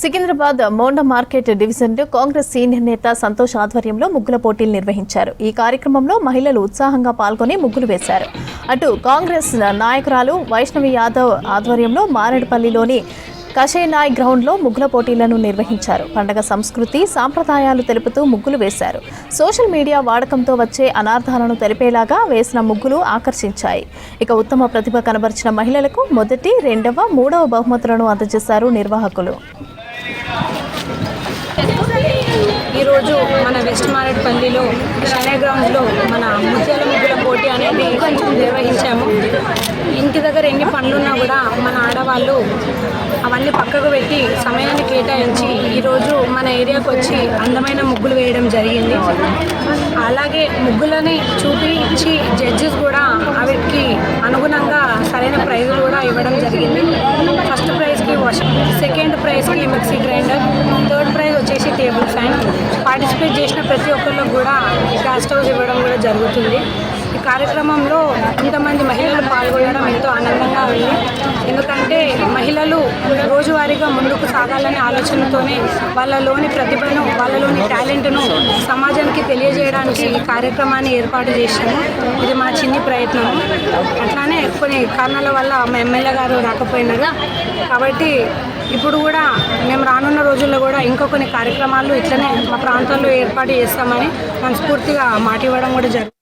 Secunderabad Monda market డివిజన్లో Congress senior నేత సంతోష్ ఆధ్వర్యంలో ముగ్గుల పోటీలు నిర్వహించారు. ఈ కార్యక్రమంలో మహిళలు ఉత్సాహంగా పాల్గొని ముగ్గులు వేశారు. అటు కాంగ్రెస్ నాయకురాలు వైష్ణవి యాదవ్ ఆధ్వర్యంలో మారేడుపల్లిలోని కషేనాయ్ గ్రౌండ్లో ముగ్గుల పోటీలను నిర్వహించారు. పండగ సంస్కృతి సాంప్రదాయాలు తెలుపుతూ ముగ్గులు వేశారు. సోషల్ మీడియా వాడకంతో వచ్చే అనార్థాలను తెలిపేలాగా వేసిన ముగ్గులు ఆకర్షించాయి. ఇక ఉత్తమ ప్రతిభ కనబరిచిన మహిళలకు మొదటి, రెండవ, మూడవ బహుమతులను అందజేశారు నిర్వాహకులు. ఈరోజు మన వెస్ట్ మారేడుపల్లిలో షనే గ్రౌండ్లో మన ముత్యాల ముగ్గుల పోటీ అనేది నిర్వహించాము. ఇంటి దగ్గర ఎన్ని పనులున్నా కూడా మన ఆడవాళ్ళు అవన్నీ పక్కకు పెట్టి సమయాన్ని కేటాయించి ఈరోజు మన ఏరియాకు వచ్చి అందమైన ముగ్గులు వేయడం జరిగింది. అలాగే ముగ్గులని చూపించి జడ్జెస్ కూడా వాటికి అనుగుణంగా సరైన ప్రైజులు కూడా ఇవ్వడం జరిగింది. ఫస్ట్ ప్రైజ్కి వాషింగ్, సెకండ్ ప్రైజ్కి మిక్సీ గ్రైండర్, థర్డ్ ప్రైజ్ వచ్చేసి టేబుల్ ఫ్యాన్. పార్టిసిపేట్ చేసిన ప్రతి ఒక్కరికి కూడా గ్యాస్ స్టవ్స్ ఇవ్వడం కూడా జరుగుతుంది. ఈ కార్యక్రమంలో ఇంతమంది మహిళలు పాల్గొనడం ఎంతో ఆనందంగా ఉంది. ఎందుకంటే మహిళలు రోజువారీగా ముందుకు సాగాలనే ఆలోచనతోనే వాళ్ళలోని ప్రతిభను, వాళ్ళలోని టాలెంట్ను సమాజానికి తెలియజేయడానికి ఈ కార్యక్రమాన్ని ఏర్పాటు చేశాము. ఇది మా చిన్ని ప్రయత్నము. అట్లానే కొన్ని కారణాల వల్ల మా ఎమ్మెల్యే గారు రాకపోయినారు కాబట్టి ఇప్పుడు కూడా మేము రానున్న రోజుల్లో కూడా ఇంకో కొన్ని కార్యక్రమాలు ఇట్లనే మా ప్రాంతాల్లో ఏర్పాటు చేస్తామని మనస్ఫూర్తిగా మాట ఇవ్వడం కూడా జరుగుతుంది.